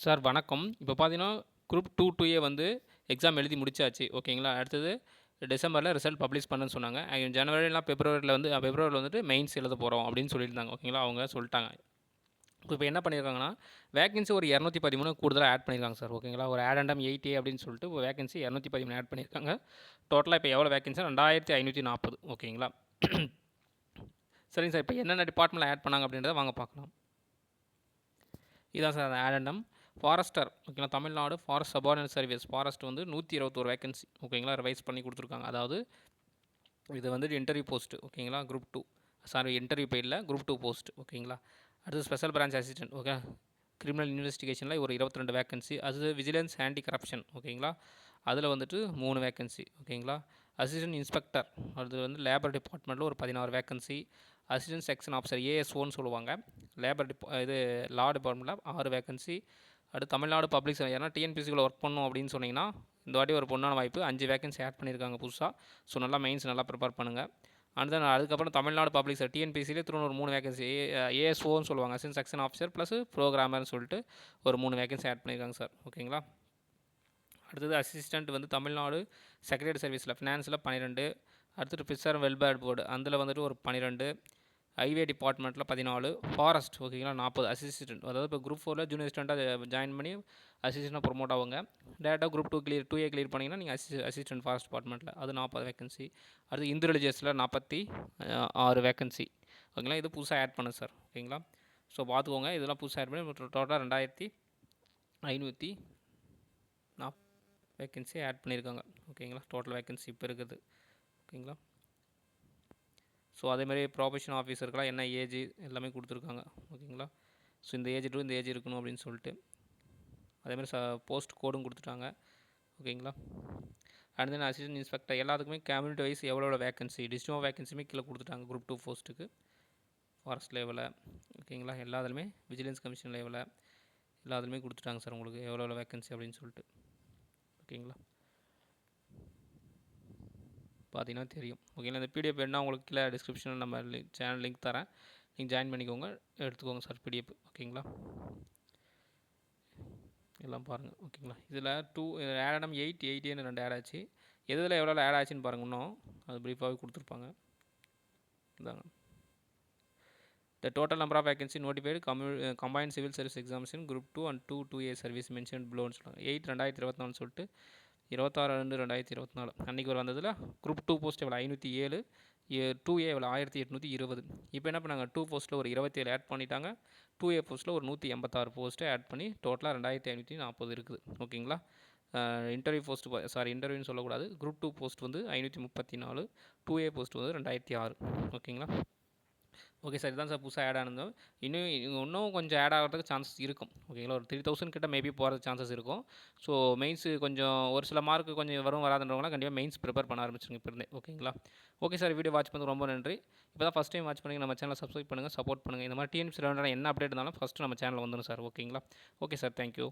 Sir வணக்கம். இப்போ பார்த்தீங்கன்னா, குரூப் 2, 2A வந்து எக்ஸாம் எழுதி முடிச்சாச்சு. ஓகேங்களா? அடுத்தது டிசம்பர்ல ரிசல்ட் பப்ளிஷ் பண்ணேன்னு சொன்னாங்க. ஜனவரி பிப்ரவரில பிப்ரவரில வந்துட்டு மெயின்ஸ் எழுத போறோம் அப்படின்னு சொல்லியிருந்தாங்க. ஓகேங்களா? அவங்க சொல்லிட்டாங்க. இப்போ என்ன பண்ணியிருக்காங்கன்னா, வேக்கன்சி ஒரு 213 கூடுதலா ஆட் பண்ணியிருக்காங்க சார். ஓகேங்களா? ஒரு ஆடெண்டம் 8A அப்படின்னு சொல்லிட்டு ஒரு வேக்கன்சி 213 ஆட் பண்ணியிருக்காங்க. டோட்டலா இப்போ எவ்வளோ வேக்கன்சினா 2540. ஓகேங்களா? சரிங்க சார். இப்போ என்னென்ன டிபார்ட்மெண்ட்ல ஆட் பண்ணாங்க அப்படின்றத வாங்க பார்க்கலாம். இதான் சார் அந்த ஆடெண்டம். ஃபாரஸ்டர் ஓகேங்களா, Tamil Nadu forest subordinate service forest வந்து 121 வேக்கன்சி. ஓகேங்களா, ரிவைஸ் பண்ணி கொடுத்துருக்காங்க. அதாவது இது வந்துட்டு இன்டர்வியூ போஸ்ட். ஓகேங்களா, குரூப் 2 சாரி இன்டர்வியூ பெய்டில் குரூப் 2 போஸ்ட். ஓகேங்களா, அடுத்து special branch assistant. Okay, criminal இன்வெஸ்டிகேஷனில் ஒரு 22 வேக்கன்சி. அது விஜிலன்ஸ் ஆன்டி கரப்ஷன். ஓகேங்களா, அதில் வந்துட்டு 3 வேக்கன்சி. ஓகேங்களா, அசிஸ்டன்ட் இன்ஸ்பெக்டர் அது வந்து லேபர் டிபார்ட்மெண்ட்டில் ஒரு 16 வேக்கன்சி. அசிஸ்டன்ட் செக்ஷன் ஆஃபீஸர் ஏஎஸ்ஓன்னு சொல்லுவாங்க. இது லா டிபார்ட்மெண்ட்டில் 6 வேக்கன்சி. அடுத்து தமிழ்நாடு பப்ளிக் சர்வீஸ். ஏன்னா டிஎன்பிசிக்குள்ள ஒர்க் பண்ணணும் அப்படின்னு சொன்னீங்கன்னா இந்த வாட்டி ஒரு பொண்ணான வாய்ப்பு. 5 வேக்கன்சி ஆட் பண்ணியிருக்காங்க புதுசாக. ஸோ நல்லா மெயின்ஸ் நல்லா ப்ரிப்பேர் பண்ணுங்கள். அண்ட் தென் அதுக்கப்புறம் தமிழ்நாடு பப்ளிக் சர்வீஸ் டிஎன்பிசிலே திரும்ப ஒரு 3 வேகன்சி ஏஎஸ்ஓன்னு சொல்லுவாங்க, அசிஸ்டன்ட் செக்ஷன் ஆஃபீஸர் ப்ளஸ் ப்ரோக்ராமர்னு சொல்லிட்டு ஒரு 3 வேகன்சி ஆட் பண்ணியிருக்காங்க சார். ஓகேங்களா, அடுத்தது அசிஸ்டண்ட் வந்து தமிழ்நாடு செக்ரட்டரி சர்வீஸில் ஃபினான்ஸில் 12. அடுத்தது ஃபிஷர் வெல்ஃபேர் போர்டு அதில் வந்துட்டு ஒரு 12. ஹைவே டிபார்ட்மெண்ட்டில் 14. ஃபாரஸ்ட் ஓகேங்களா 40 அசிஸ்டன்ட். அதாவது இப்போ குரூப் 4ல் ஜூனியர் அசிஸ்டண்ட்டாக ஜாயின் பண்ணி அசிஸ்டண்ட்டாக ப்ரொமோட் ஆகுங்க. டேரெக்டாக குரூப் 2A கிளியர் பண்ணிங்கன்னா நீங்கள் அசிஸ்டன்ட் ஃபாரஸ்ட் டிபார்ட்மெண்ட்டில் அது 40 வேகன்சி. அடுத்து இந்து ரிலிஜியஸில் 46 வேகன்சி. ஓகேங்களா, இது புதுசாக ஆட் பண்ணு சார். ஓகேங்களா, ஸோ பார்த்துக்கோங்க, இதெல்லாம் புதுசாக ஆட் பண்ணி டோட்டலாக 2540 வேக்கன்சி ஆட் பண்ணியிருக்காங்க. ஓகேங்களா, டோட்டல் வேக்கன்சி இப்போ இருக்குது. ஓகேங்களா, ஸோ அதேமாதிரி ப்ரொபேஷன் ஆஃபீஸருக்கெலாம் என்ன ஏஜ் எல்லாமே கொடுத்துருக்காங்க. ஓகேங்களா, ஸோ இந்த ஏஜ் டு இந்த ஏஜ் இருக்கணும் அப்படின்னு சொல்லிட்டு அதேமாதிரி போஸ்ட் கோடும் கொடுத்துட்டாங்க. ஓகேங்களா, அண்ட் தென் அசிஸ்டன்ட் இன்ஸ்பெக்டர் எல்லாத்துக்குமே கம்யூனிட்டி வைஸ் எவ்வளோ வேக்கன்சி டிஸ்ட்ரிக்ட் வேக்கன்சியுமே கீழே கொடுத்துட்டாங்க. குரூப் 2 போஸ்ட்டுக்கு ஃபாரஸ்ட் லெவலில். ஓகேங்களா, எல்லாத்துலேயுமே விஜிலன்ஸ் கமிஷன் லெவலில் எல்லாத்துலேயுமே கொடுத்துட்டாங்க சார் உங்களுக்கு எவ்வளோ வேக்கன்சி அப்படின்னு சொல்லிட்டு. ஓகேங்களா, பார்த்தீங்கன்னா தெரியும். ஓகேங்களா, இந்த பிடிஎஃப் வேணுன்னா உங்களுக்கு கீழே டிஸ்கிரிப்ஷனில் நம்ம சேனல் லிங்க் தரேன், நீங்கள் ஜாயின் பண்ணிக்கோங்க, எடுத்துக்கோங்க சார் பிடிஎஃப். ஓகேங்களா, எல்லாம் பாருங்கள். ஓகேங்களா, இதில் ஆடம் 8A 2 ஆட் ஆச்சு. எதில் எவ்வளோ ஆட் ஆச்சுன்னு பாருங்கள். இன்னும் அது ப்ரீஃபாகவே கொடுத்துருப்பாங்க. இதாங்க the total number of vacancy notified combined civil service examination group 2 and 2A service mentioned below 8 2024 சொல்லிட்டு 26/2/2024 அன்றைக்கி ஒரு வந்ததில் குரூப் 2 போஸ்ட் எவ்வளோ 507, 2A எவ்வளோ 1820. இப்போ என்ன பண்ணாங்க, 2 போஸ்ட்டில் ஒரு 27 ஆட் பண்ணிட்டாங்க. 2A போஸ்ட்டில் ஒரு 186 போஸ்ட்டு ஆட் பண்ணி டோட்டலாக 2540 இருக்குது. ஓகேங்களா, இன்டர்வியூ இன்டர்வியூன்னு சொல்லக்கூடாது. குரூப் 2 போஸ்ட் வந்து 534, 2A போஸ்ட் வந்து 2006. ஓகேங்களா, ஓகே சார், இதுதான் சார் புதுசாக ஆட் ஆனது. இன்னும் கொஞ்சம் ஆட் ஆகிறதுக்கு சான்சஸ் இருக்கும். ஓகேங்களா, ஒரு 3000 கிட்ட மேபி போகிறதுக்கு சான்சஸ் இருக்கும். ஸோ மெயின்ஸு கொஞ்சம் ஒரு சில மார்க்கு கொஞ்சம் வராதுன்றவங்களாம் கண்டிப்பாக மெயின்ஸ் ப்ரிப்பேர் பண்ண ஆரம்பிச்சிருங்க இப்போ இருந்தே. ஓகேங்களா, ஓகே சார், வீடியோ வாட்ச் பண்ணது ரொம்ப நன்றி. இப்போ தான் ஃபஸ்ட் டைம் வாட்ச் பண்ணி நம்ம சேனலை சப்ஸ்கிரைப் பண்ணுங்கள், சப்போர்ட் பண்ணுங்கள். இந்த மாதிரி டிஎன்பிசி ரிலேட்டடாக என்ன அப்டேட் இருந்தாலும் ஃபஸ்ட்டு நம்ம சேனலில் வந்துடும் சார். ஓகேங்களா, ஓகே சார், தேங்க்யூ.